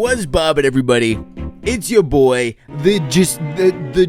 What's bobbin', everybody? It's your boy, the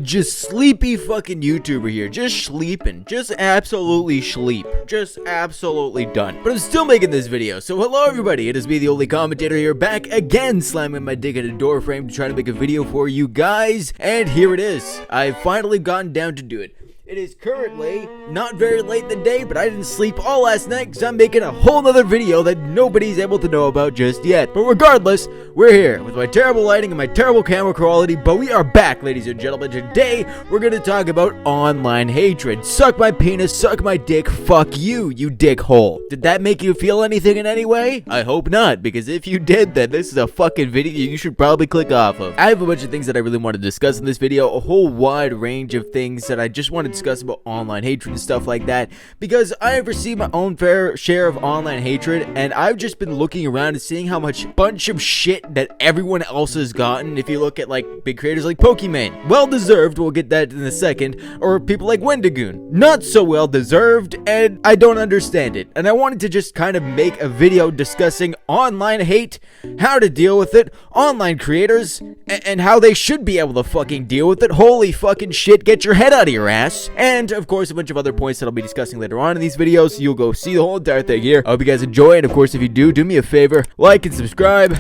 just sleepy fucking YouTuber here. Just sleeping. Just absolutely sleep. Just absolutely done. But I'm still making this video. So hello everybody, it is me, the only commentator here, back again, slamming my dick at a door frame to try to make a video for you guys. And here it is. I've finally gotten down to do it. It is currently not very late in the day, but I didn't sleep all last night because I'm making a whole nother video that nobody's able to know about just yet. But regardless, we're here with my terrible lighting and my terrible camera quality, but we are back, ladies and gentlemen. Today, we're going to talk about online hatred. Suck my penis, suck my dick, fuck you, you dickhole. Did that make you feel anything in any way? I hope not, because if you did, then this is a fucking video you should probably click off of. I have a bunch of things that I really want to discuss in this video, a whole wide range of things that I just want to discuss about online hatred and stuff like that, because I have received my own fair share of online hatred, and I've just been looking around and seeing how much bunch of shit that everyone else has gotten. If you look at like big creators like Pokimane, well deserved, we'll get that in a second, or people like Windon, not so well deserved, and I don't understand it. And I wanted to just kind of make a video discussing online hate, how to deal with it, online creators, and how they should be able to fucking deal with it. Holy fucking shit, get your head out of your ass. And of course, a bunch of other points that I'll be discussing later on in these videos. You'll go see the whole entire thing here. I hope you guys enjoy, and of course, if you do me a favor, like and subscribe.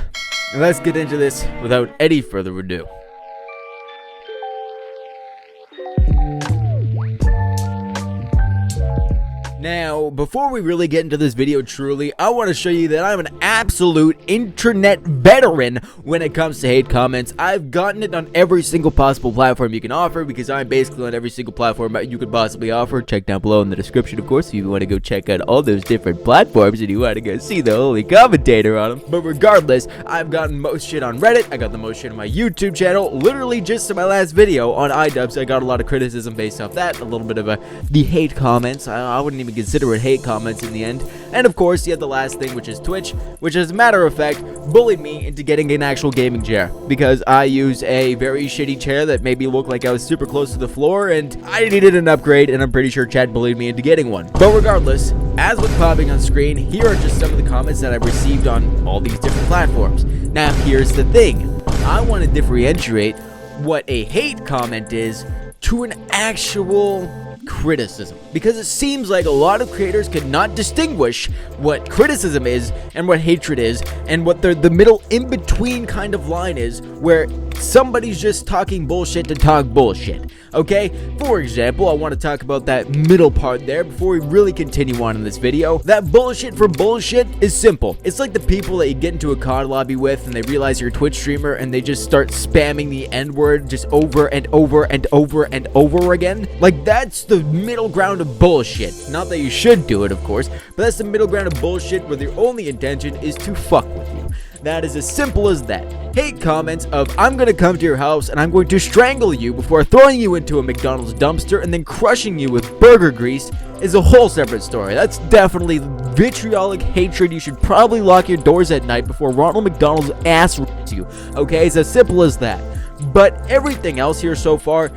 And let's get into this without any further ado. Now, before we really get into this video truly, I want to show you that I'm an absolute internet veteran when it comes to hate comments. I've gotten it on every single possible platform you can offer, because I'm basically on every single platform that you could possibly offer. Check down below in the description, of course, if you want to go check out all those different platforms and you want to go see the holy commentator on them. But regardless, I've gotten most shit on Reddit. I got the most shit on my YouTube channel. Literally just in my last video on iDubbbz, I got a lot of criticism based off that. A little bit of the hate comments. I wouldn't even consider it hate comments in the end. And of course, you had the last thing, which is Twitch, which as a matter of fact bullied me into getting an actual gaming chair, because I use a very shitty chair that made me look like I was super close to the floor, and I needed an upgrade, and I'm pretty sure Chad bullied me into getting one. But regardless, as with popping on screen, here are just some of the comments that I've received on all these different platforms. Now here's the thing, I want to differentiate what a hate comment is to an actual criticism, because it seems like a lot of creators cannot distinguish what criticism is and what hatred is, and what the middle in between kind of line is, where somebody's just talking bullshit to talk bullshit. Okay, for example, I want to talk about that middle part there before we really continue on in this video. That bullshit for bullshit is simple. It's like the people that you get into a COD lobby with and they realize you're a Twitch streamer and they just start spamming the N-word just over and over and over and over again. Like, that's the middle ground of bullshit. Not that you should do it, of course, but that's the middle ground of bullshit where their only intention is to fuck with you. That is as simple as that. Hate comments of, I'm gonna come to your house and I'm going to strangle you before throwing you into a McDonald's dumpster and then crushing you with burger grease is a whole separate story. That's definitely vitriolic hatred. You should probably lock your doors at night before Ronald McDonald's ass rapes you. Okay, it's as simple as that. But everything else here so far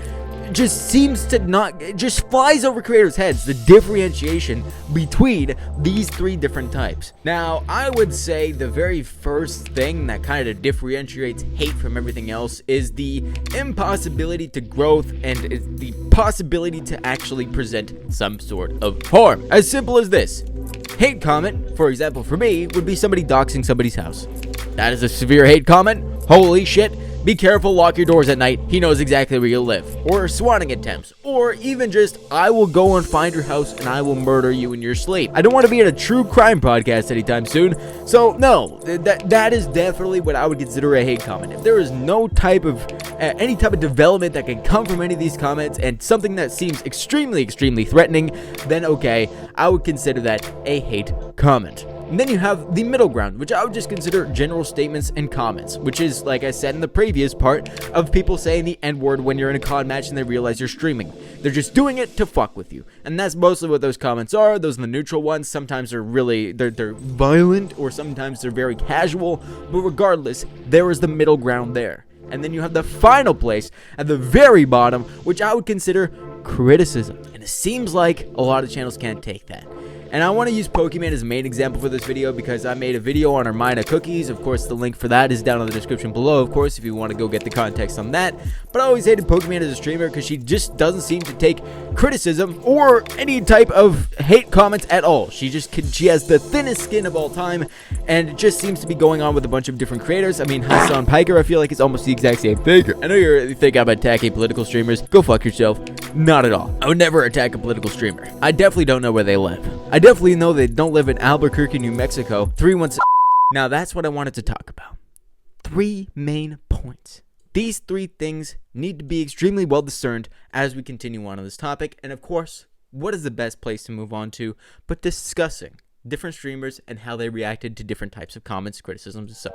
just seems to not, it just flies over creators' heads, the differentiation between these three different types. Now, I would say the very first thing that kind of differentiates hate from everything else is the impossibility to growth and the possibility to actually present some sort of harm. As simple as this. Hate comment, for example, for me, would be somebody doxing somebody's house. That is a severe hate comment. Holy shit. Be careful, lock your doors at night, he knows exactly where you live. Or swatting attempts, or even just, I will go and find your house and I will murder you in your sleep. I don't want to be in a true crime podcast anytime soon, so no, that is definitely what I would consider a hate comment. If there is no type of, any type of development that can come from any of these comments, and something that seems extremely threatening, then okay, I would consider that a hate comment. And then you have the middle ground, which I would just consider general statements and comments, which is, like I said in the previous part, of people saying the N-word when you're in a COD match and they realize you're streaming. They're just doing it to fuck with you. And that's mostly what those comments are. Those are the neutral ones. Sometimes they're really, they're violent, or sometimes they're very casual. But regardless, there is the middle ground there. And then you have the final place at the very bottom, which I would consider criticism. And it seems like a lot of channels can't take that. And I want to use Pokimane as a main example for this video because I made a video on her Mina cookies. Of course, the link for that is down in the description below, of course, if you want to go get the context on that. But I always hated Pokimane as a streamer because she just doesn't seem to take criticism or any type of hate comments at all. She has the thinnest skin of all time, and it just seems to be going on with a bunch of different creators. I mean, Hassan Piker, I feel like it's almost the exact same thing. I know you think I'm attacking political streamers. Go fuck yourself. Not at all. I would never attack a political streamer. I definitely don't know where they live. I definitely know they don't live in Albuquerque, New Mexico. 316. Now that's what I wanted to talk about. 3 main points. These 3 things need to be extremely well discerned as we continue on this topic. And of course, what is the best place to move on to but discussing different streamers and how they reacted to different types of comments, criticisms, and such.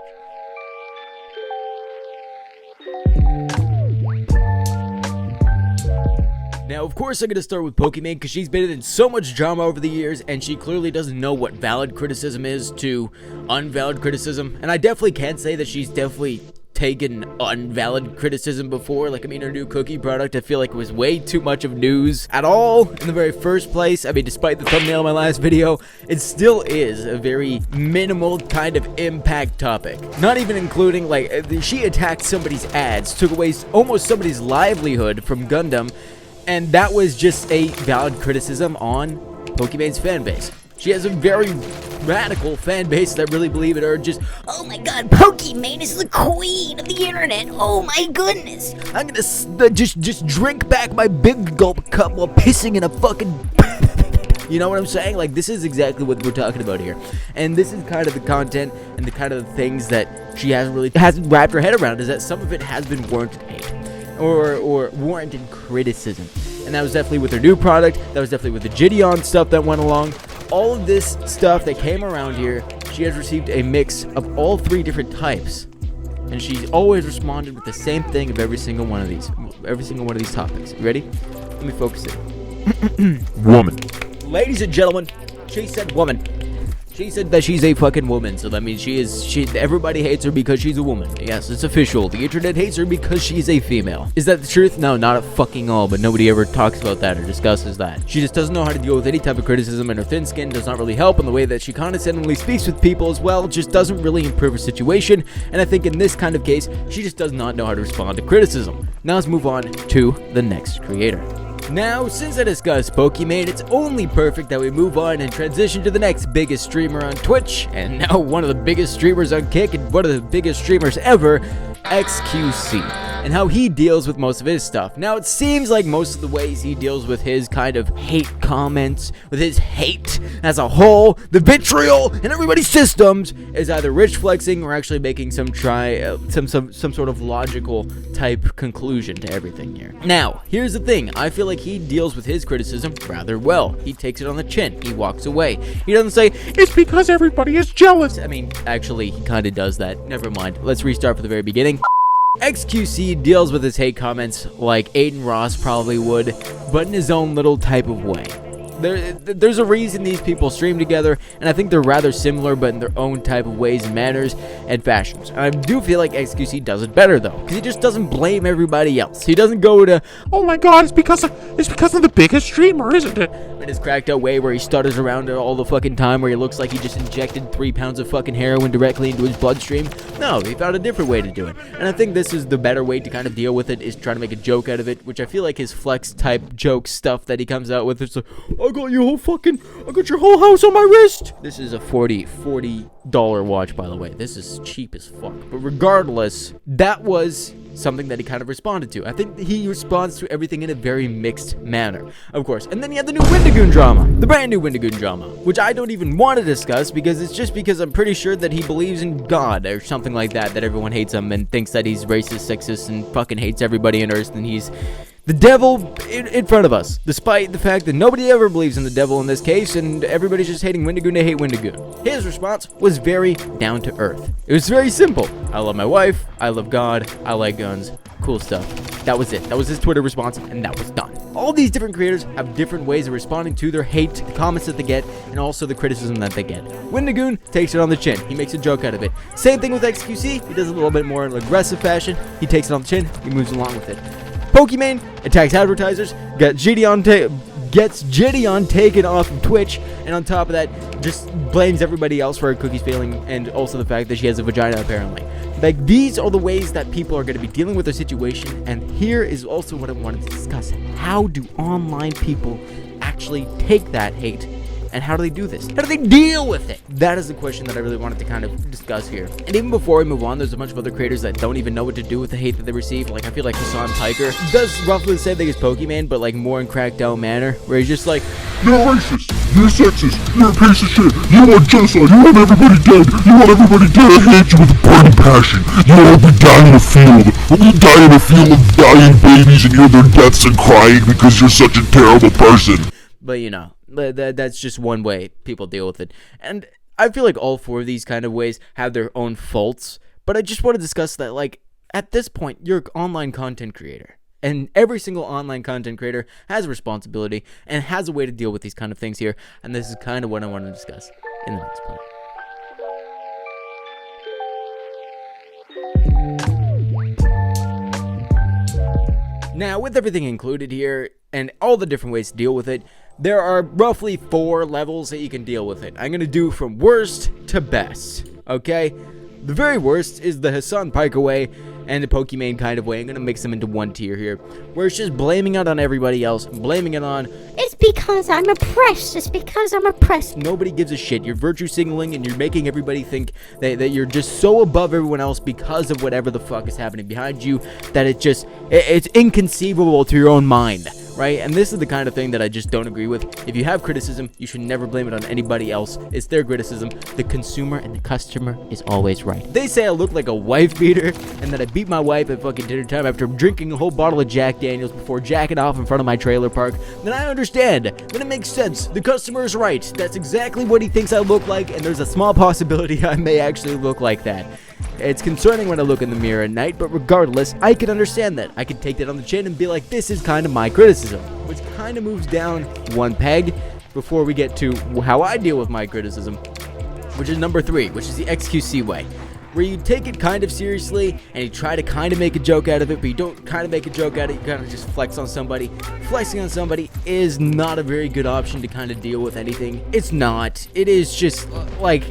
Now, of course, I'm going to start with Pokimane because she's been in so much drama over the years, and she clearly doesn't know what valid criticism is to unvalid criticism. And I definitely can't say that she's definitely taken unvalid criticism before. Like, I mean, her new cookie product, I feel like it was way too much of news at all in the very first place. I mean, despite the thumbnail of my last video, it still is a very minimal kind of impact topic. Not even including, like, she attacked somebody's ads, took away almost somebody's livelihood from Gundam, and that was just a valid criticism on Pokimane's fan base. She has a very radical fan base that really believe in her. Just, oh my god, Pokimane is the queen of the internet. Oh my goodness. I'm gonna just drink back my big gulp cup while pissing in a fucking... You know what I'm saying? Like, this is exactly what we're talking about here. And this is kind of the content and the kind of things that she hasn't wrapped her head around, is that some of it has been warranted hate. Or warranted criticism. And that was definitely with her new product. That was definitely with the Gideon stuff that went along. All of this stuff that came around here, she has received a mix of all 3 different types. And she's always responded with the same thing of every single one of these topics. You ready? Let me focus it. Woman. Ladies and gentlemen, she said woman. She said that she's a fucking woman, so that means everybody hates her because she's a woman. Yes, it's official. The internet hates her because she's a female. Is that the truth? No, not at fucking all, but nobody ever talks about that or discusses that. She just doesn't know how to deal with any type of criticism, and her thin skin does not really help, and the way that she condescendingly speaks with people as well just doesn't really improve her situation, and I think in this kind of case, she just does not know how to respond to criticism. Now let's move on to the next creator. Now, since I discussed Pokimane, it's only perfect that we move on and transition to the next biggest streamer on Twitch, and now one of the biggest streamers on Kick, and one of the biggest streamers ever, Xqc, and how he deals with most of his stuff. Now, it seems like most of the ways he deals with his kind of hate comments, with his hate as a whole, the vitriol in everybody's systems, is either rich flexing or actually making some sort of logical type conclusion to everything here. Now, here's the thing. I feel like he deals with his criticism rather well. He takes it on the chin. He walks away. He doesn't say, it's because everybody is jealous. I mean, actually, he kind of does that. Never mind. Let's restart from the very beginning. Xqc deals with his hate comments like Aiden Ross probably would, but in his own little type of way. There's a reason these people stream together, and I think they're rather similar, but in their own type of ways and manners and fashions. And I do feel like Xqc does it better, though, because he just doesn't blame everybody else. He doesn't go to, oh my god, it's because of the biggest streamer, isn't it? In his cracked out way where he stutters around all the fucking time, where he looks like he just injected 3 pounds of fucking heroin directly into his bloodstream. No, he found a different way to do it. And I think this is the better way to kind of deal with it, is try to make a joke out of it, which I feel like his flex type joke stuff that he comes out with, it's like, I got your whole house on my wrist. This is a $40 watch, by the way. This is cheap as fuck. But regardless, that was something that he kind of responded to. I think he responds to everything in a very mixed manner, of course. And then he had the new Windagoon drama, the brand new Windagoon drama, which I don't even want to discuss because it's just because I'm pretty sure that he believes in God or something like that, that everyone hates him and thinks that he's racist, sexist, and fucking hates everybody on Earth, and he's the devil in front of us, despite the fact that nobody ever believes in the devil in this case, and everybody's just hating Windagoon to hate Windagoon. His response was very down to earth. It was very simple. I love my wife, I love God, I like guns, cool stuff. That was it. That was his Twitter response, and that was done. All these different creators have different ways of responding to their hate, the comments that they get, and also the criticism that they get. Windagoon takes it on the chin. He makes a joke out of it. Same thing with Xqc. He does a little bit more in an aggressive fashion. He takes it on the chin. He moves along with it. Pokimane attacks advertisers, got Gideon gets Gideon taken off of Twitch, and on top of that, just blames everybody else for her cookies failing, and also the fact that she has a vagina, apparently. Like, these are the ways that people are going to be dealing with their situation, and here is also what I wanted to discuss. How do online people actually take that hate, and how do they do this? How do they deal with it? That is the question that I really wanted to kind of discuss here. And even before we move on, there's a bunch of other creators that don't even know what to do with the hate that they receive. Like, I feel like Hassan Piker does roughly the same thing as Pokimane, but like more in crackdown manner, where he's just like, "You're racist, you're sexist, you're a piece of shit, you want genocide, you want everybody dead, you want everybody dead, I hate you with a burning passion, you want to die in a field, we die in a field of dying babies and hear their deaths and crying because you're such a terrible person." But you know, that's just one way people deal with it. And I feel like all four of these kind of ways have their own faults. But I just want to discuss that, like, at this point, you're an online content creator. And every single online content creator has a responsibility and has a way to deal with these kind of things here. And this is kind of what I want to discuss in the next part. Now, with everything included here and all the different ways to deal with it, there are roughly 4 levels that you can deal with it. I'm going to do from worst to best, okay? The very worst is the Hassan Piker way and the Pokimane kind of way. I'm going to mix them into one tier here, where it's just blaming it on everybody else, blaming it on, It's because I'm oppressed. It's because I'm oppressed. nobody gives a shit. You're virtue signaling and you're making everybody think that you're just so above everyone else because of whatever the fuck is happening behind you that it's inconceivable to your own mind. Right? And this is the kind of thing that I just don't agree with. If you have criticism, you should never blame it on anybody else. It's their criticism. The consumer and the customer is always right. They say I look like a wife beater and that I beat my wife at fucking dinner time after drinking a whole bottle of Jack Daniels before jacking off in front of my trailer park. Then I understand. Then it makes sense. The customer is right. That's exactly what he thinks I look like, and there's a small possibility I may actually look like that. It's concerning when I look in the mirror at night, but regardless, I can understand that. I can take that on the chin and be like, this is kind of my criticism. Which kind of moves down one peg before we get to how I deal with my criticism, which is number 3, which is the Xqc way. Where you take it kind of seriously and you try to kind of make a joke out of it, but you don't kind of make a joke out of it, you kind of just flex on somebody. Flexing on somebody is not a very good option to kind of deal with anything. It's not. It is just like,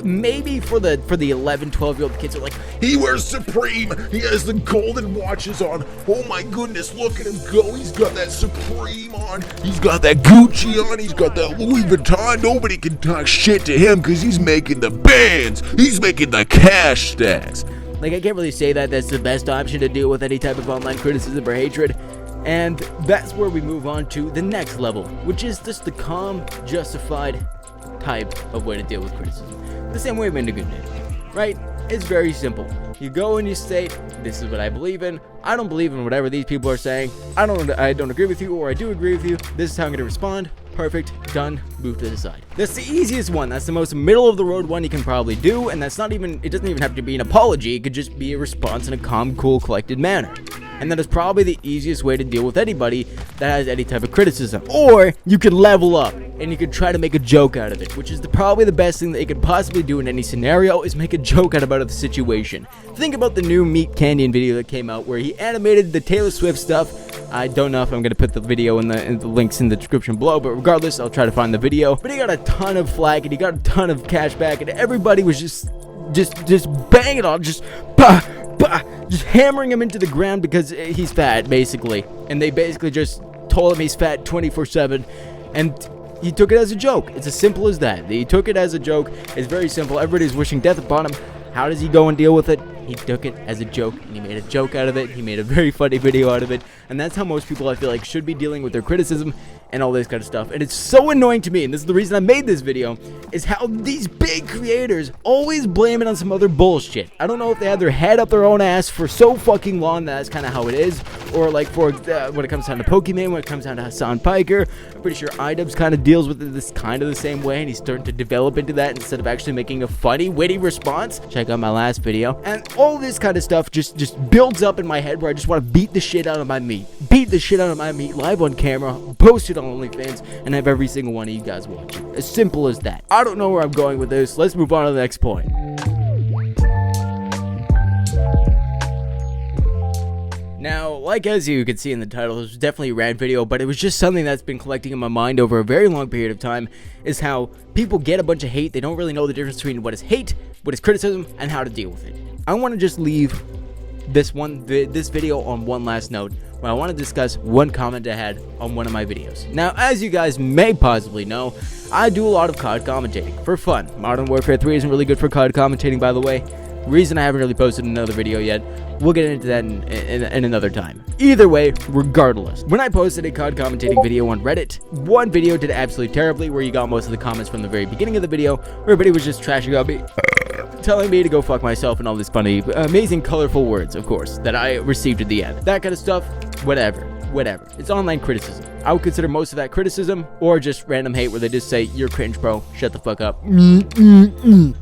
maybe for the 11, 12-year-old kids are like, He wears Supreme, he has the golden watches on, oh my goodness, look at him go, he's got that Supreme on, he's got that Gucci on, he's got that Louis Vuitton, nobody can talk shit to him because he's making the bands, he's making the cash stacks. Like, I can't really say that that's the best option to deal with any type of online criticism or hatred. And that's where we move on to the next level, which is just the calm, justified type of way to deal with criticism. The same way Windon did, right? It's very simple. You go and you state, this is what I believe in. I don't believe in whatever these people are saying. I don't agree with you, or I do agree with you. This is how I'm going to respond. Perfect, done, move to the side. That's the easiest one. That's the most middle of the road one you can probably do, and that's not even, it doesn't even have to be an apology. It could just be a response in a calm, cool, collected manner. And that is probably the easiest way to deal with anybody that has any type of criticism. Or you could level up and you could try to make a joke out of it, which is probably the best thing that you could possibly do in any scenario, is make a joke out of the situation. Think about the new Meat Canyon video that came out where he animated the Taylor Swift stuff. I don't know if I'm going to put the video in the links in the description below, but regardless, I'll try to find the video. But he got a ton of flack and he got a ton of cash back, and everybody was just banging on, just hammering him into the ground because he's fat, basically. And they basically just told him he's fat 24/7, and he took it as a joke. It's as simple as that. He took it as a joke. It's very simple. Everybody's wishing death upon him. How does he go and deal with it? He took it as a joke, and he made a joke out of it. He made a very funny video out of it, and that's how most people, I feel like, should be dealing with their criticism and all this kind of stuff. And it's so annoying to me, and this is the reason I made this video, is how these big creators always blame it on some other bullshit. I don't know if they had their head up their own ass for so fucking long that that's kind of how it is, or like for when it comes down to Pokimane, when it comes down to Hassan Piker. I'm pretty sure iDubbbz kind of deals with it this kind of the same way, and he's starting to develop into that instead of actually making a funny, witty response. Check out my last video. And all this kind of stuff just builds up in my head where I just want to beat the shit out of my meat. Beat the shit out of my meat live on camera, post it on OnlyFans, and have every single one of you guys watch it. As simple as that. I don't know where I'm going with this. Let's move on to the next point. Now, like as you can see in the title, this was definitely a rant video, but it was just something that's been collecting in my mind over a very long period of time, is how people get a bunch of hate. They don't really know the difference between what is hate, what is criticism, and how to deal with it. I want to just leave this video on one last note, where I want to discuss one comment I had on one of my videos. Now, as you guys may possibly know, I do a lot of COD commentating for fun. Modern Warfare 3 isn't really good for COD commentating, by the way. Reason I haven't really posted another video yet. We'll get into that in another time. Either way, regardless, when I posted a COD commentating video on Reddit, one video did absolutely terribly, where you got most of the comments from the very beginning of the video, where everybody was just trashing on me, telling me to go fuck myself and all these funny, amazing, colorful words, of course, that I received at the end. That kind of stuff, whatever. It's online criticism. I would consider most of that criticism, or just random hate where they just say, "You're cringe, bro. Shut the fuck up."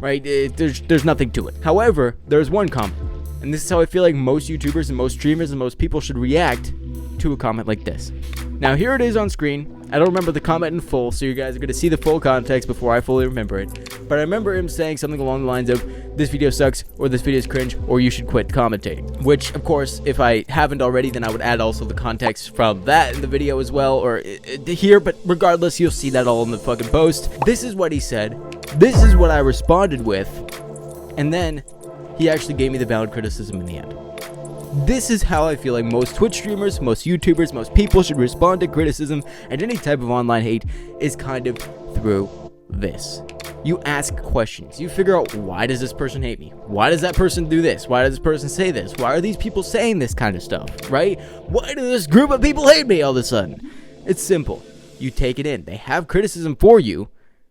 Right? There's nothing to it. However, there's one comment, and this is how I feel like most YouTubers and most streamers and most people should react to a comment like this. Now, here it is on screen. I don't remember the comment in full, so you guys are going to see the full context before I fully remember it. But I remember him saying something along the lines of, "This video sucks," or "This video is cringe," or "You should quit commentating." Which, of course, if I haven't already, then I would add also the context from that in the video as well, or here. But regardless, you'll see that all in the fucking post. This is what he said. This is what I responded with. And then he actually gave me the valid criticism in the end. This is how I feel like most Twitch streamers, most YouTubers, most people should respond to criticism and any type of online hate, is kind of through this. You ask questions. You figure out, why does this person hate me? Why does that person do this? Why does this person say this? Why are these people saying this kind of stuff, right? Why does this group of people hate me all of a sudden? It's simple. You take it in. They have criticism for you.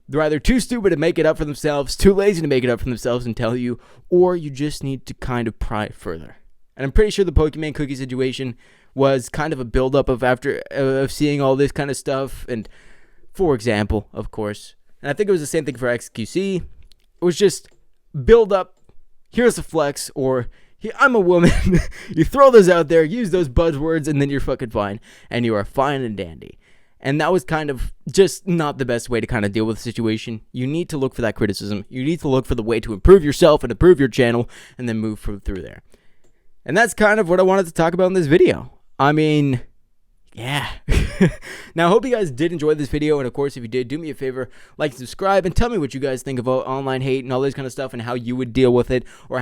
They're either too stupid to make it up for themselves, too lazy to make it up for themselves and tell you, or you just need to kind of pry it further. And I'm pretty sure the Pokimane cookie situation was kind of a buildup of seeing all this kind of stuff. And for example, of course, and I think it was the same thing for Xqc. It was just build up. Here's a flex, or I'm a woman. You throw those out there, use those buzzwords, and then you're fucking fine, and you are fine and dandy. And that was kind of just not the best way to kind of deal with the situation. You need to look for that criticism. You need to look for the way to improve yourself and improve your channel, and then move through there. And that's kind of what I wanted to talk about in this video. I mean, yeah. Now, I hope you guys did enjoy this video, and of course, if you did, do me a favor, like and subscribe, and tell me what you guys think about online hate and all this kind of stuff, and how you would deal with it, or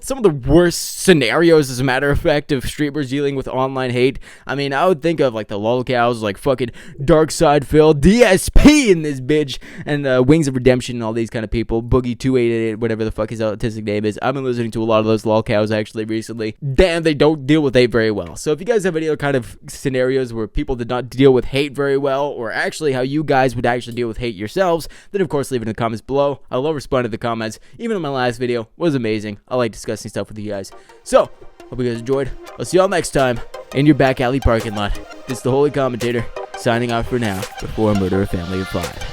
some of the worst scenarios, as a matter of fact, of streamers dealing with online hate. I mean, I would think of like the lolcows, like fucking Dark Side Phil, DSP in this bitch, and Wings of Redemption, and all these kind of people, Boogie2888, whatever the fuck his autistic name is. I've been listening to a lot of those lolcows actually recently. Damn, they don't deal with hate very well. So if you guys have any other kind of scenarios where people did not deal with hate very well, or actually how you guys would actually deal with hate yourselves, then of course leave it in the comments below. I love responding to the comments. Even in my last video was amazing. I like discussing stuff with you guys. So hope you guys enjoyed. I'll see y'all next time in your back alley parking lot. This is the Holy Commentator signing off for now before I murder a family of 5.